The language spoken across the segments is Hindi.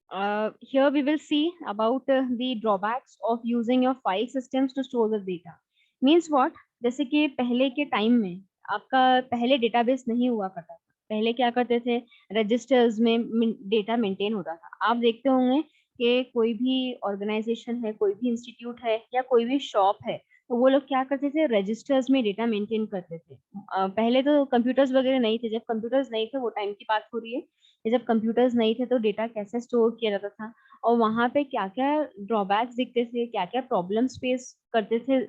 Here we will see about the drawbacks of using your file systems to store the data. Means what? जैसे कि पहले के टाइम में आपका पहले डेटाबेस नहीं हुआ करता था। पहले क्या करते थे, रजिस्टर्स में डेटा मेंटेन होता था। आप देखते होंगे कि कोई भी ऑर्गेनाइजेशन है, कोई भी इंस्टीट्यूट है या कोई भी शॉप है, तो वो लोग क्या करते थे, रजिस्टर्स में डेटा मेंटेन करते थे। पहले तो कंप्यूटर्स वगैरह नहीं थे। जब कंप्यूटर्स नहीं थे, वो टाइम की बात हो रही है, कि जब कंप्यूटर्स नहीं थे तो डेटा कैसे स्टोर किया जाता था और वहां पे क्या क्या ड्रॉबैक्स दिखते थे, क्या क्या प्रॉब्लम्स फेस करते थे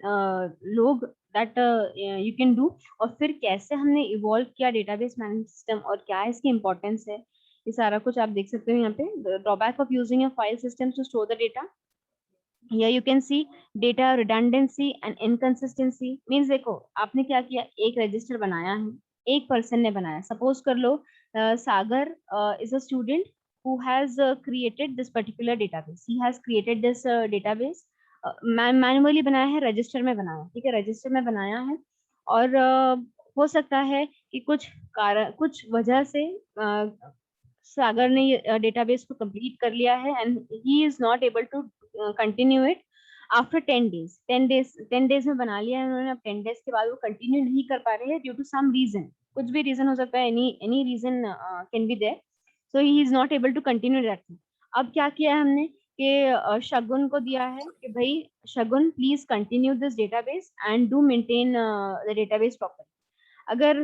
लोग, दैट यू कैन डू। और फिर कैसे हमने इवॉल्व किया डेटाबेस मैनेजमेंट सिस्टम और क्या इसकी इंपॉर्टेंस है, ये सारा कुछ आप देख सकते हो यहाँ पे। Drawback of using a file system to store the data. Here you can see data redundancy and inconsistency। Means देखो, आपने क्या किया, एक रजिस्टर बनाया है, एक पर्सन ने बनाया। सपोज कर लो Sagar is a student who has created this particular database, he has created this database, manually बनाया है, रजिस्टर में बनाया, ठीक है, रजिस्टर में बनाया है। और हो सकता है कि कुछ कारण, कुछ वजह से सागर ने डेटाबेस को कंप्लीट कर लिया है and he is not able to continue it after 10 days. 10 days में बना लिया है उन्होंने, अब 10 डेज के बाद वो कंटिन्यू नहीं कर पा रहे हैं ड्यू टू सम रीजन। कुछ भी रीजन हो सकता है, any reason can be there, so he is not able to continue that. अब क्या किया है हमने कि शगुन को दिया है कि भाई Shagun please continue this database and do maintain the database proper. अगर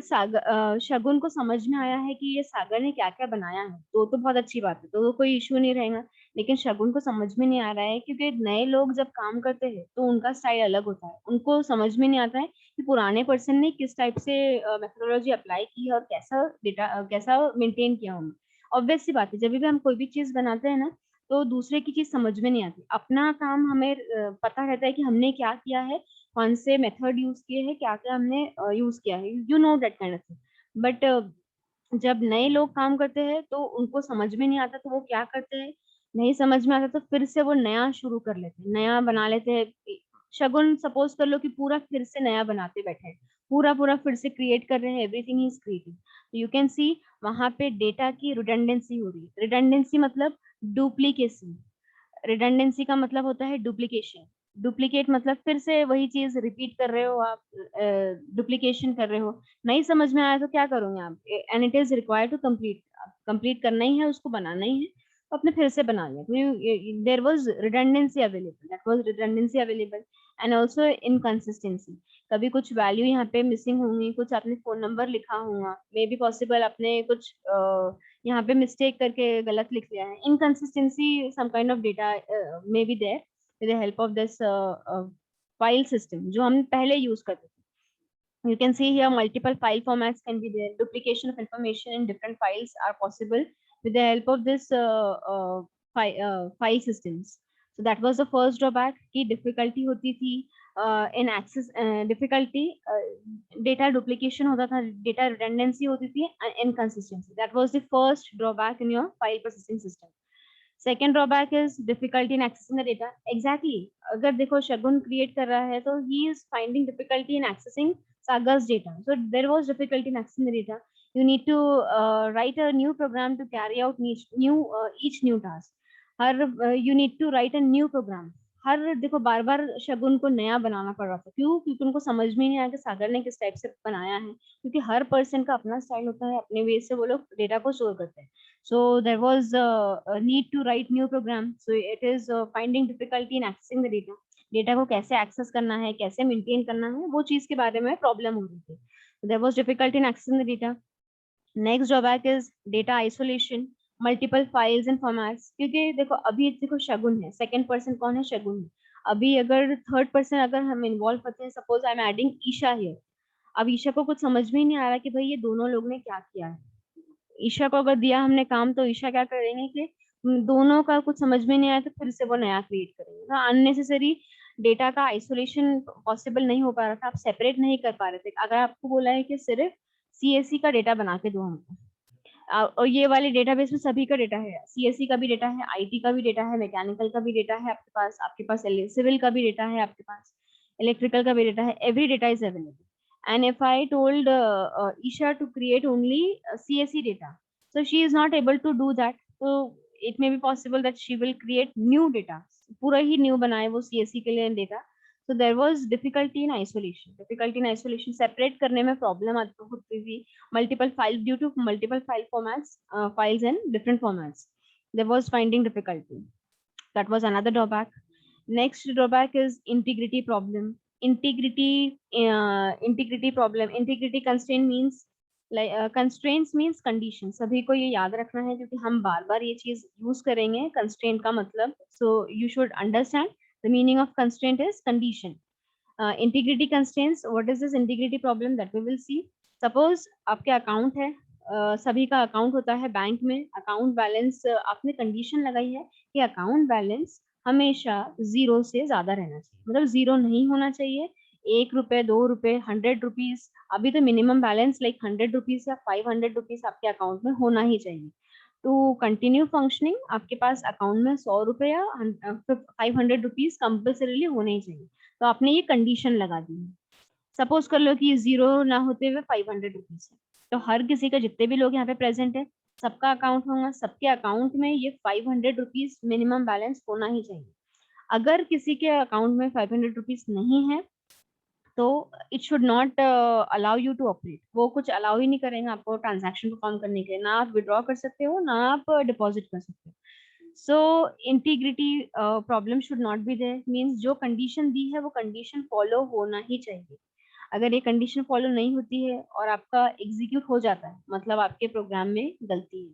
शगुन को समझ में आया है कि ये सागर ने क्या क्या बनाया है तो बहुत अच्छी बात है, तो कोई इशू नहीं रहेगा। लेकिन शगुन को समझ में नहीं आ रहा है, क्योंकि नए लोग जब काम करते हैं तो उनका स्टाइल अलग होता है, उनको समझ में नहीं आता है कि पुराने पर्सन ने किस टाइप से मेथोडोलॉजी अप्लाई की है और कैसा डेटा कैसा मेंटेन किया उन्होंने। ऑब्वियस सी बात है, जब भी हम कोई भी चीज बनाते हैं ना, तो दूसरे की चीज समझ में नहीं आती। अपना काम हमें पता रहता है कि हमने क्या किया है, कौन से मेथड यूज किए हैं, क्या क्या हमने यूज किया है, you know that kind of thing. But जब नए लोग काम करते हैं तो उनको समझ में नहीं आता, तो वो क्या करते हैं, नहीं समझ में आता तो फिर से वो नया शुरू कर लेते हैं, नया बना लेते हैं। शगुन सपोज कर लो कि पूरा फिर से नया बनाते बैठे हैं, पूरा पूरा फिर से क्रिएट कर रहे हैं, एवरीथिंग इज क्रिएटिंग। तो यू कैन सी वहां पे डेटा की रिडंडेंसी हो रही है। रिडंडेंसी मतलब डुप्लीकेसी। रिडंडेंसी का मतलब होता है डुप्लीकेशन। डुप्लीकेट मतलब फिर से वही चीज रिपीट कर रहे हो आप, डुप्लीकेशन कर रहे हो। नहीं समझ में आया तो क्या करोगे आप, and it is required to complete, complete करना ही है, उसको बनाना ही है, तो आपने फिर से बना लिया, तो there was redundancy available, that was redundancy available. And also inconsistency, कभी कुछ वैल्यू यहाँ पे मिसिंग होंगी, कुछ आपने फोन नंबर लिखा होगा, मे बी पॉसिबल आपने कुछ यहाँ पे मिस्टेक करके गलत लिख लिया है। Inconsistency some kind of data may be there with the help of this file system जो हम पहले यूज करते थे। You can see here multiple file formats can be there. Duplication of information in different files are possible with the help of this file systems. So that was the first drawback कि difficulty होती थी in access, difficulty data duplication होता था, data redundancy होती थी, and inconsistency. That was the first drawback in your file processing system. Second drawback is difficulty in accessing the data. Exactly, अगर देखो शगुन क्रिएट कर रहा है तो he is finding difficulty in accessing Sagar's data. So there was difficulty in accessing the data. You need to write a new program to carry out each new task. Her you need to write a new program. हर देखो बार बार शगुन को नया बनाना पड़ रहा था, क्यों? क्योंकि उनको समझ में नहीं आया कि सागर ने किस टाइप से बनाया है, क्योंकि हर पर्सन का अपना स्टाइल होता है, अपने वे से वो लोग डेटा को स्टोर करते हैं। So there was a need to write new program. So it is finding difficulty in accessing the data. Data को कैसे एक्सेस करना है, कैसे मेंटेन करना है, वो चीज के बारे में प्रॉब्लम हो रही थी। There was difficulty in accessing the data. Next drawback is data isolation, multiple files and formats. क्योंकि देखो अभी देखो शगुन है, सेकंड पर्सन कौन है, शगुन है। अभी अगर थर्ड पर्सन अगर हम इन्वॉल्व करते हैं, suppose I am adding Isha here, अब ईशा को कुछ समझ में ही नहीं आ रहा कि भाई ये दोनों लोग ने क्या किया है। ईशा को अगर दिया हमने काम, तो ईशा क्या करेंगे कि दोनों का कुछ समझ में नहीं आया तो फिर से वो नया क्रिएट करेंगे। तो अननेसेसरी डेटा का आइसोलेशन पॉसिबल नहीं हो पा रहा था, आप सेपरेट नहीं कर पा रहे थे। अगर आपको बोला है कि सिर्फ सीएससी का डेटा बना के दो हमको, और ये वाले डेटाबेस में सभी का डेटा है, सीएससी का भी डेटा है, आईटी का भी डेटा है, मैकेनिकल का भी डेटा है आपके पास सिविल का भी डेटा है आपके पास, इलेक्ट्रिकल का भी डेटा है, every data is available. And if I told Isha to create only CSE data, so she is not able to do that. So it may be possible that she will create new data, पूरा ही न्यू बनाए वो CSC के लिए data. So there was difficulty in isolation. Difficulty in isolation, separate करने में problem होती थी. Multiple file, due to multiple file formats, files in different formats, there was finding difficulty. That was another drawback. Next drawback is integrity problem. Integrity problem. Integrity constraint means like constraints means condition. सभी को ये याद रखना है क्योंकि हम बार बार ये चीज यूज करेंगे. constraint का मतलब, so you should understand the meaning of constraint is condition. Integrity constraints, what is this integrity problem that we will see. Suppose आपके अकाउंट है, सभी का अकाउंट होता है बैंक में. अकाउंट बैलेंस आपने कंडीशन लगाई है कि अकाउंट बैलेंस हमेशा 0 से ज्यादा रहना चाहिए, मतलब 0 नहीं होना चाहिए. 1 रुपए, 2 रुपए, 100 रुपीज, अभी तो मिनिमम बैलेंस लाइक 100 रुपीज या 500 रुपीज आपके अकाउंट में होना ही चाहिए. टू कंटिन्यू फंक्शनिंग आपके पास अकाउंट में 100 रुपए या 500 रुपीज कंपल्सरीली होने ही चाहिए. तो आपने ये कंडीशन लगा दी है. सपोज कर लो कि 0 ना होते हुए 500 रुपीज है, तो हर किसी का, जितने भी लोग यहाँ पे प्रेजेंट है, सबका अकाउंट होगा, सबके अकाउंट में ये 500 रुपीज मिनिमम बैलेंस होना ही चाहिए. अगर किसी के अकाउंट में 500 रुपीज नहीं है तो it should not allow you to operate. वो कुछ अलाउ ही नहीं करेंगे आपको ट्रांजैक्शन परफॉर्म करने के लिए. ना आप विड्रॉ कर सकते हो, ना आप डिपॉजिट कर सकते हो. So integrity problem should not be there. Means जो कंडीशन दी है वो कंडीशन फॉलो होना ही चाहिए. अगर ये कंडीशन फॉलो नहीं होती है और आपका एग्जीक्यूट हो जाता है, मतलब आपके प्रोग्राम में गलती है.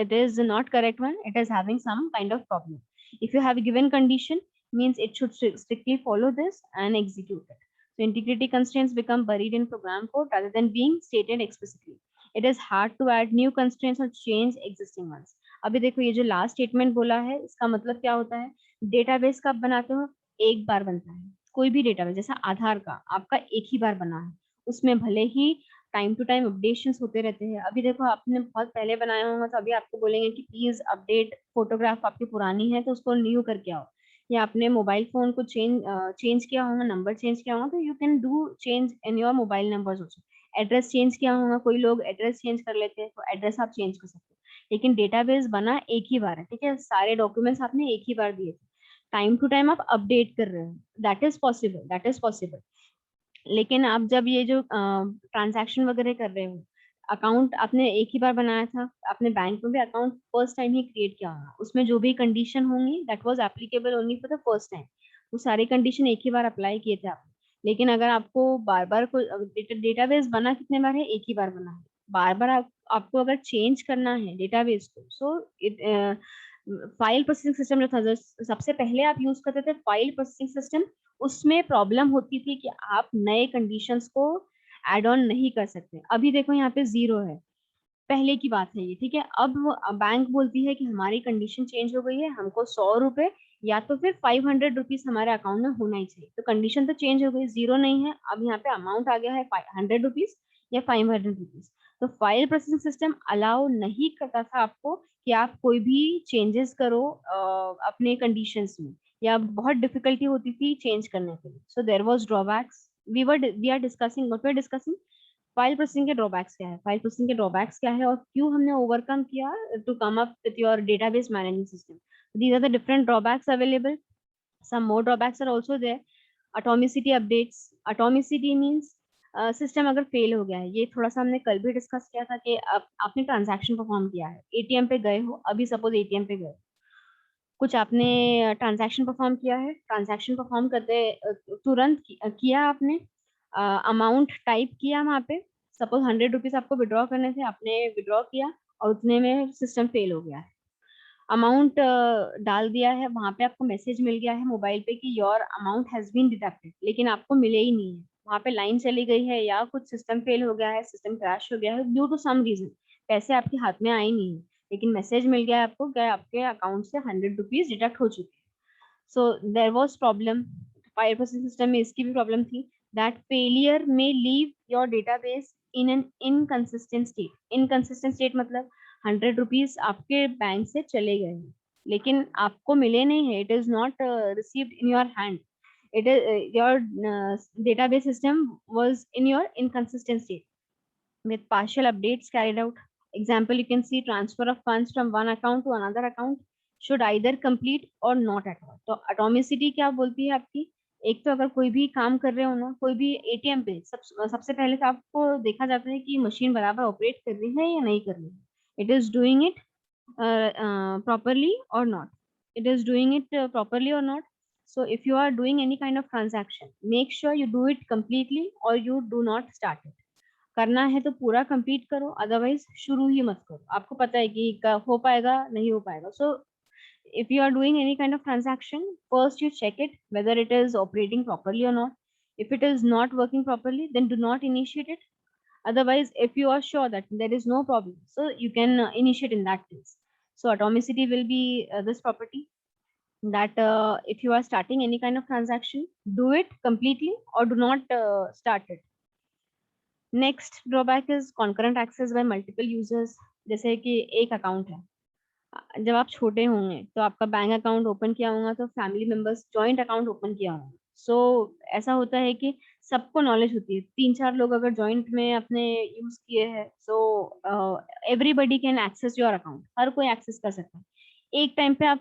It is not correct one. It is having some kind of problem. If you have a given condition, means it should strictly follow this and execute it. So integrity constraints become buried in program code rather than being stated explicitly. It is hard to add new constraints or change existing ones. अभी देखो ये जो लास्ट स्टेटमेंट बोला है, इसका मतलब क्या होता है. डेटाबेस कब बनाते हो, एक बार बनता है. कोई भी डेटाबेस, जैसा आधार का आपका एक ही बार बना है, उसमें भले ही टाइम टू टाइम अपडेशंस होते रहते हैं. अभी देखो आपने बहुत पहले बनाया होगा तो अभी आपको बोलेंगे कि प्लीज अपडेट, फोटोग्राफ आपकी पुरानी है तो उसको न्यू करके आओ. या आपने मोबाइल फोन को चेंज किया होगा, नंबर चेंज किया होगा, तो you can do change in your mobile numbers also. Address change किया होगा, कोई लोग एड्रेस चेंज कर लेते हैं, तो एड्रेस आप चेंज कर सकते हो. लेकिन डेटाबेस बना एक ही बार है, ठीक है, सारे डॉक्यूमेंट्स आपने एक ही बार दिए थे. टाइम टू टाइम आप अपडेट कर रहे हो, that is possible, that is possible. लेकिन आप जब ये जो ट्रांजैक्शन वगैरह कर रहे हो, अकाउंट आपने एक ही बार बनाया था, आपने बैंक में भी अकाउंट फर्स्ट टाइम ही क्रिएट किया होगा, उसमें जो भी कंडीशन होंगी that was applicable only for the first time. वो सारे कंडीशन एक ही बार अप्लाई किए थे आपने. लेकिन अगर आपको बार बार कोई डेटाबेस बना कितने बार है, एक ही बार बना है. बार बार आपको अगर चेंज करना है डेटाबेस को, सो फाइल प्रोसेसिंग सिस्टम जो था, जो सबसे पहले आप यूज करते थे फाइल प्रोसेसिंग सिस्टम, उसमें प्रॉब्लम होती थी कि आप नए कंडीशंस को एड ऑन नहीं कर सकते. अभी देखो यहाँ पे 0 है, पहले की बात है ये, ठीक है. अब बैंक बोलती है कि हमारी कंडीशन चेंज हो गई है, हमको 100 रुपए या तो फिर 500 रुपीज हमारे अकाउंट में होना ही चाहिए. तो कंडीशन तो चेंज हो गई, 0 नहीं है, अब यहाँ पे अमाउंट आ गया है 100 रुपीज या 500 रुपीज. तो फाइल प्रोसेसिंग सिस्टम अलाउ नहीं करता था आपको कि आप कोई भी चेंजेस करो अपने कंडीशंस में, या बहुत डिफिकल्टी होती थी चेंज करने के लिए. So there was drawbacks. We are discussing, what we are discussing, file processing के ड्रॉबैक्स क्या है, फाइल प्रोसेसिंग के ड्रॉबैक्स क्या है, और क्यों हमने ओवरकम किया to come up with your database management system. These are the different drawbacks available. Some more drawbacks are also there. Atomicity updates. Atomicity means system अगर फेल हो गया है, ये थोड़ा सा हमने कल भी डिस्कस किया था कि आपने ट्रांजैक्शन परफॉर्म किया है, एटीएम पे गए हो, अभी सपोज एटीएम पे गए, कुछ आपने ट्रांजैक्शन परफॉर्म किया है, ट्रांजैक्शन परफॉर्म करते तुरंत किया आपने, अमाउंट टाइप किया वहाँ पे, सपोज 100 रुपीज आपको विड्रॉ करने थे, आपने विड्रॉ किया और उतने में सिस्टम फेल हो गया है. अमाउंट डाल दिया है, वहाँ पे आपको मैसेज मिल गया है मोबाइल पे कि your amount has been deducted, लेकिन आपको मिले ही नहीं है, वहाँ पे लाइन चली गई है, या कुछ सिस्टम फेल हो गया है, सिस्टम क्रैश हो गया है ड्यू टू सम रीजन, पैसे आपके हाथ में आए नहीं है, लेकिन मैसेज मिल गया है आपको कि आपके अकाउंट से 100 रुपीज डिडक्ट हो चुके हैं. So there was problem. File processing system में इसकी भी प्रॉब्लम थी, दैट फेलियर में leave your database in an inconsistent state. Inconsistent state मतलब 100 रुपीज आपके बैंक से चले गए हैं, लेकिन आपको मिले नहीं है, it is not received in your hand. It is your database system was in your inconsistent state with partial updates carried out. Example, you can see transfer of funds from one account to another account should either complete or not at all. तो atomicity क्या बोलती है आपकी, एक तो अगर कोई भी काम कर रहे हो ना, कोई भी एटीएम पे सबसे पहले तो आपको देखा जाता है कि मशीन बराबर ऑपरेट कर रही है या नहीं कर रही है, it is doing it properly or not, it is doing it properly or not. So if you are doing any kind of transaction, make sure you do it completely or you do not start it. करना है तो पूरा कंप्लीट करो, अदरवाइज शुरू ही मत करो, आपको पता है कि हो पाएगा नहीं हो पाएगा. सो if you are doing any kind of transaction, first you check it whether it is operating properly or not. If it is not working properly, then do not initiate it. Otherwise, if you are sure that there is no problem, so you can initiate in that case. So atomicity will be this property that if you are starting any kind of transaction, do it completely or do not start it. Next drawback is concurrent access by multiple users. जैसे कि एक अकाउंट है, जब आप छोटे होंगे तो आपका बैंक अकाउंट ओपन किया होगा तो family members joint account open किया होगा. सो ऐसा होता है कि सबको नॉलेज होती है, 3-4 लोग अगर जॉइंट में अपने यूज किए हैं, so everybody can access your account, हर कोई एक्सेस कर सकता है. एक टाइम पे आप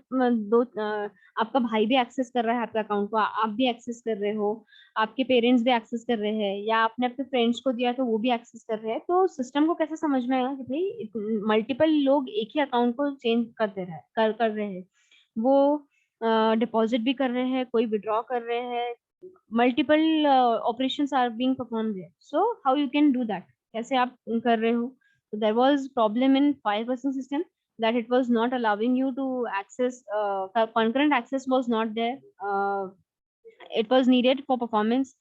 आपका भाई भी एक्सेस कर रहा है आपके अकाउंट को, आप भी एक्सेस कर रहे हो, आपके पेरेंट्स भी एक्सेस कर रहे हैं, या आपने अपने फ्रेंड्स को दिया तो वो भी एक्सेस कर रहे हैं. तो सिस्टम को कैसे समझ में आएगा कि भाई मल्टीपल लोग एक ही अकाउंट को चेंज कर रहे हैं, वो डिपॉजिट भी कर रहे हैं, कोई विड्रॉ कर रहे हैं, multiple operations are being perform there. So how you can do that, कैसे आप कर रहे हो. So there was problem in file-person system that it was not allowing you to access, concurrent access was not there. It was needed for performance.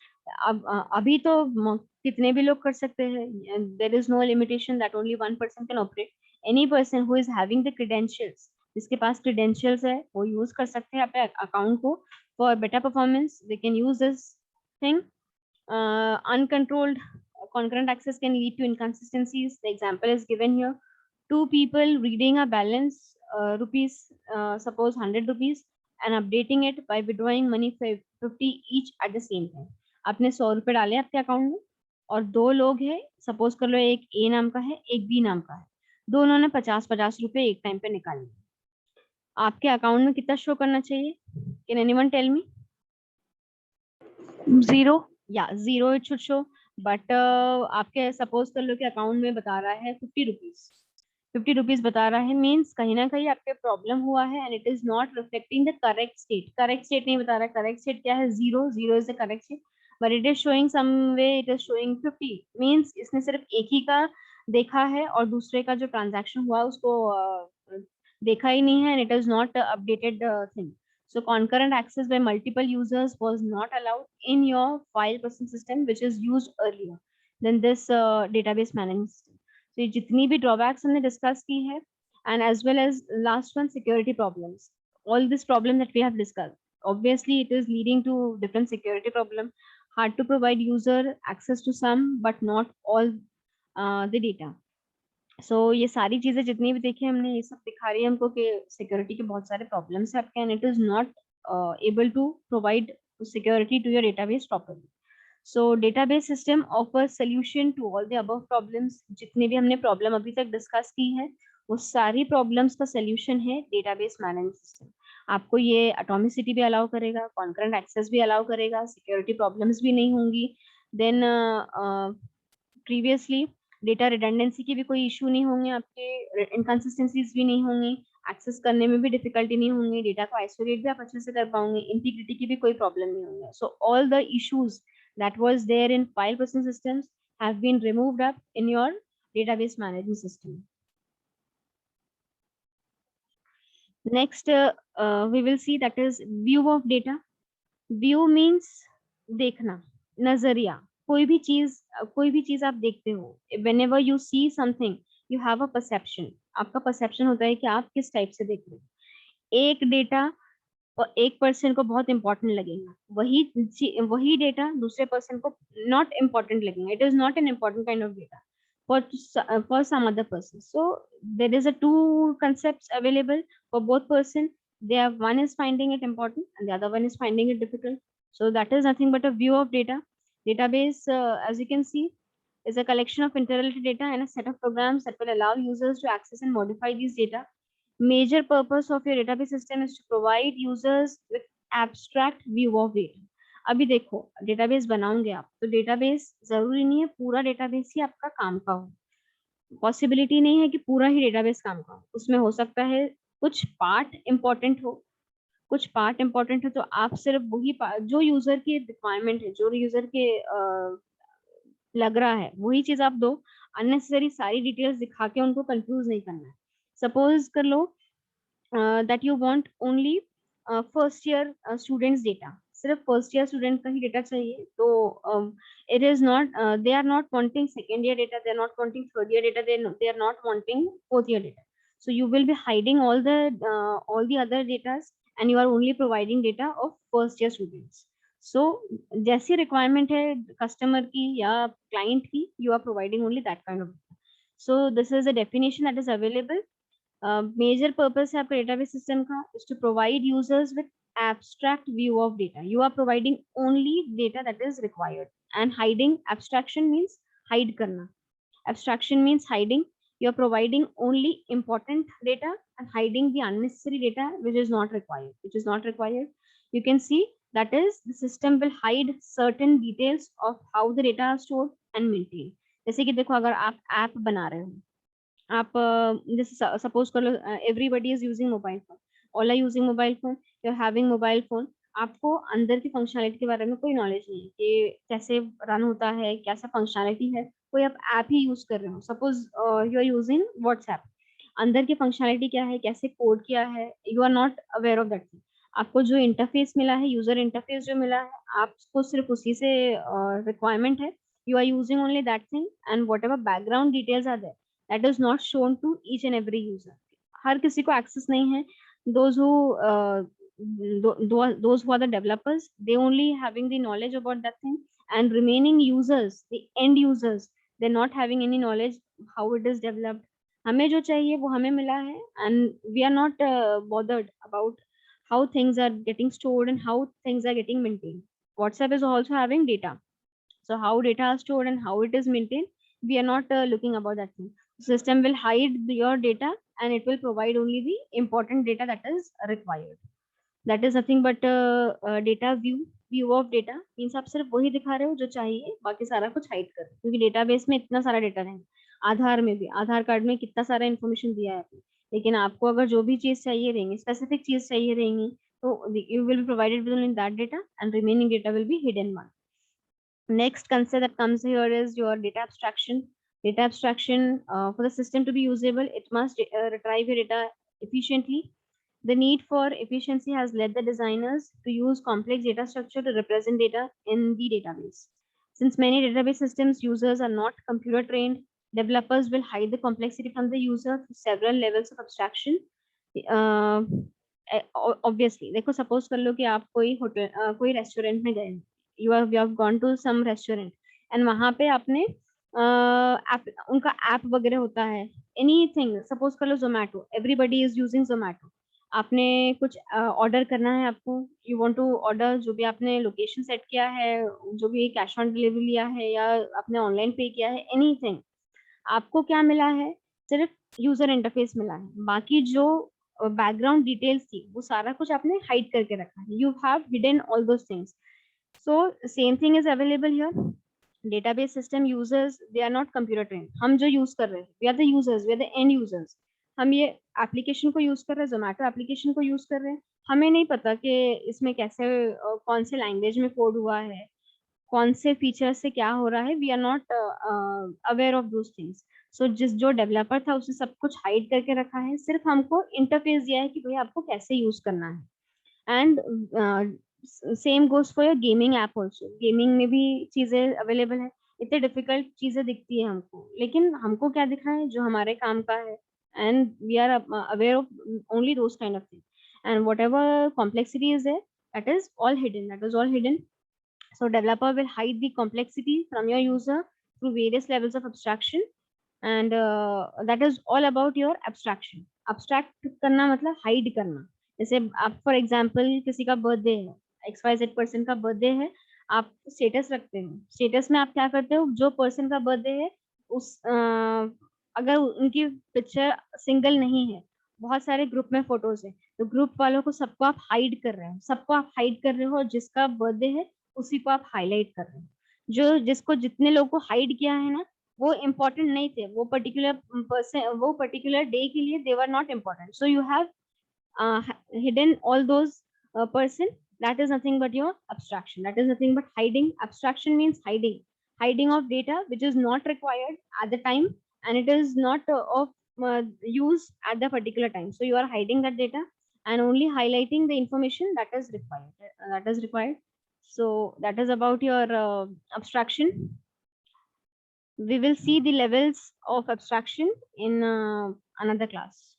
अब अभी तो कितने भी लोग कर सकते हैं, there is no limitation that only one person can operate. Any person who is having the credentials, जिसके पास credentials है, वो use कर सकते हैं अपने account को for better performance. They can use this thing. Uncontrolled concurrent access can lead to inconsistencies. The example is given here. Two people reading a balance, rupees, suppose 100 rupees, and updating it by withdrawing money 50 each at the same time. आपने 100 रुपए डाले आपके अकाउंट में और दो लोग हैं, सपोज कर लो एक ए नाम का है एक बी नाम का है, दोनों ने 50-50 रुपए एक टाइम पे निकाले. आपके अकाउंट में कितना शो करना चाहिए? Can anyone tell me? 0. या 0 इट शुड शो. बट आपके सपोज कर लो कि अकाउंट में बता रहा है 50 रुपीज बता रहा है, मीन्स कहीं ना कहीं आपके प्रॉब्लम हुआ है and it is not reflecting the correct state. Correct state नहीं बता रहा है. करेक्ट स्टेट क्या है? 0 is the correct state, but it is showing some way it is showing 50, means इसने सिर्फ एक ही का देखा है और दूसरे का जो ट्रांजैक्शन हुआ उसको देखा ही नहीं है and it is not updated thing. So concurrent access by multiple users was not allowed in your file person system, which is used earlier than this database management system. So ये जितनी भी drawbacks हमने discuss की है, and as well as last one, security problems. All this problem that we have discussed, obviously it is leading to different security problem. Hard to provide user access to some, but not all the data. सो ये सारी चीजें जितनी भी देखी हमने, ये सब दिखा रही है हमको कि सिक्योरिटी के बहुत सारे प्रॉब्लम्स है आपके, and it is not able to provide security to your database properly. So database system offer solution to all the above problems. जितनी भी हमने प्रॉब्लम अभी तक डिस्कस की है वो सारी प्रॉब्लम्स का सोल्यूशन है डेटाबेस मैनेजमेंट सिस्टम. आपको ये एटॉमिसिटी भी अलाउ करेगा, कॉन्करेंट एक्सेस भी अलाउ करेगा, सिक्योरिटी प्रॉब्लम्स भी नहीं होंगी. देन प्रीवियसली डेटा रिडंडेंसी की भी कोई इशू नहीं होंगे आपके, इनकंसिस्टेंसीज भी नहीं होंगी, एक्सेस करने में भी डिफिकल्टी नहीं होंगी, डेटा को आइसोलेट भी आप अच्छे से कर पाओगे, इंटीग्रिटी की भी कोई प्रॉब्लम नहीं होंगे. So all the issues that was there in file person systems have been removed up in your database management system. Next we will see that is view of data. View means देखना, नजरिया. कोई भी चीज आप देखते हो, whenever you see something you have a perception. आपका परसेप्शन होता है कि आप किस टाइप से देख रहे हो. एक डेटा एक पर्सन को बहुत इंपॉर्टेंट लगेगा, वही डेटा दूसरे पर्सन को नॉट इम्पोर्टेंट लगेगा. It is not an important kind of data for some other person. So there is a two concepts available for both person. One is finding it important and the other one is finding it difficult. So that is nothing but a view of data. Database, as you can see, is a collection of interrelated data and a set of programs that will allow users to access and modify these data. Major purpose of your database system is to provide users with abstract view of data. अभी देखो डेटाबेस बनाओगे आप तो डेटाबेस जरूरी नहीं है पूरा डेटाबेस ही आपका काम का हो, पॉसिबिलिटी नहीं है कि पूरा ही डेटाबेस काम का हो, उसमें हो सकता है कुछ पार्ट इम्पोर्टेंट हो, कुछ पार्ट इम्पोर्टेंट है तो आप सिर्फ वही जो यूजर की रिक्वायरमेंट है, जो यूजर के लग रहा है वही चीज आप दो, अननेसेसरी सारी डिटेल्स दिखा के उनको कंफ्यूज नहीं करना है। सपोज कर लो that you want only first year students data, सिर्फ फर्स्ट ईयर स्टूडेंट का ही डेटा चाहिए, तो it is not they are not wanting second year data, they are not wanting third year data, they are not wanting fourth year data, so you will be hiding all the other data and you are only providing data of first year students. So जैसी requirement है customer की या client की, you are providing only that kind of data. So this is a definition that is available. Major purpose है आपका database system का is to provide users with abstract view of data. You are providing only data that is required, and hiding, abstraction means hide करना, abstraction means hiding. You're providing only important data and hiding the unnecessary data which is not required. You can see that is the system will hide certain details of how the data are stored and maintained. जैसे कि देखो अगर आप ऐप बना रहे हो, आप जैसे सपोज कर लो everybody is using mobile phone, all are using mobile phone, you are having mobile phone, आपको अंदर की फंक्शनलिटी के बारे में कोई नॉलेज नहीं है कि कैसे रन होता है, कैसा फंक्शनलिटी है, कोई आप ऐप ही यूज कर रहे हो, suppose you are using WhatsApp, अंदर की फंक्शनलिटी क्या है, कैसे कोड किया है, you are not aware of that thing. आपको जो इंटरफेस मिला है, यूजर इंटरफेस जो मिला है, आपको सिर्फ उसी से रिक्वायरमेंट है, you are using only that thing and whatever background details are there that is not shown to each and every user. हर किसी को access नहीं है, those who those who are the developers, they only having the knowledge about that thing, and remaining users, the end users, they're not having any knowledge how it is developed. हमें जो चाहिए वो हमें मिला है and we are not bothered about how things are getting stored and how things are getting maintained. WhatsApp is also having data, so how data are stored and how it is maintained, we are not looking about that thing. System will hide your data and it will provide only the important data that is required. That is nothing but data view of data means आप सिर्फ वही दिखा रहे हो जो चाहिए, बाकी सारा कुछ हाइड कर रहे हो, क्योंकि डेटाबेस में इतना सारा डेटा है, आधार में भी, आधार कार्ड में कितना सारा इन्फॉर्मेशन दिया है आपने, लेकिन आपको अगर जो भी चीज चाहिए रहेंगी, स्पेसिफिक चीज चाहिए रहेंगी, तो you will be provided with only that data and remaining data will be hidden one. Next concept that comes here is your data abstraction. Data abstraction, for the system to be usable, it must retrieve your data efficiently. The need for efficiency has led the designers to use complex data structure to represent data in the database. Since many database systems users are not computer trained, developers will hide the complexity from the user through several levels of abstraction. Obviously, देखो suppose कर लो कि आप कोई होटल कोई रेस्टोरेंट में गए, you have gone to some restaurant and वहां पे आपने उनका ऐप वगैरह होता है, एनीथिंग, सपोज कर लो Zomato, everybody is using Zomato, आपने कुछ ऑर्डर करना है, आपको यू वांट टू ऑर्डर, जो भी आपने लोकेशन सेट किया है, जो भी कैश ऑन डिलीवरी लिया है या आपने ऑनलाइन पे किया है, एनीथिंग, आपको क्या मिला है, सिर्फ यूजर इंटरफेस मिला है, बाकी जो बैकग्राउंड डिटेल्स थी वो सारा कुछ आपने हाइड करके रखा है, you have hidden all those things. So same thing is available here. Database system users, they are not computer trained. हम जो use कर रहे हैं, we are the users, we are the end users. हम ये application को use कर रहे हैं, Zomato application को use कर रहे हैं, हमें नहीं पता कि इसमें कैसे कौन से language में code हुआ है, कौन से feature से क्या हो रहा है, we are not aware of those things. So जो developer था उसने सब कुछ hide करके रखा है, सिर्फ हमको interface दिया है कि भाई आपको कैसे use करना है. And same goes for your gaming app also, gaming में भी चीजें अवेलेबल है, इतने डिफिकल्ट चीजें दिखती है हमको, लेकिन हमको क्या दिख रहा है जो हमारे काम का है, and we are aware of only those kind of thing, and whatever complexity is there, that is all hidden, that is all hidden. So developer will hide the complexity from your user through various levels of abstraction, and that is all about your abstraction. abstract करना मतलब hide करना. जैसे आप फॉर एग्जाम्पल किसी का बर्थडे है, XYZ पर्सन का बर्थडे है, आप स्टेटस रखते हो, स्टेटस में आप क्या करते हो, जो पर्सन का बर्थडे है उस अगर उनकी पिक्चर सिंगल नहीं है, बहुत सारे ग्रुप में फोटोज है, तो ग्रुप वालों को सबको आप हाइड कर रहे हो, सबको आप हाइड कर रहे हो, और जिसका बर्थडे है उसी को आप हाईलाइट कर रहे हो। जो जिसको जितने लोगों को हाइड किया है ना, वो इम्पोर्टेंट नहीं थे, वो पर्टिकुलर पर्सन, वो पर्टिकुलर डे के लिए they were not important, so you have hidden all those person. That is nothing but your abstraction, that is nothing but hiding. Abstraction means hiding of data which is not required at the time, and it is not of use at the particular time, so you are hiding that data and only highlighting the information that is required. So that is about your abstraction. We will see the levels of abstraction in another class.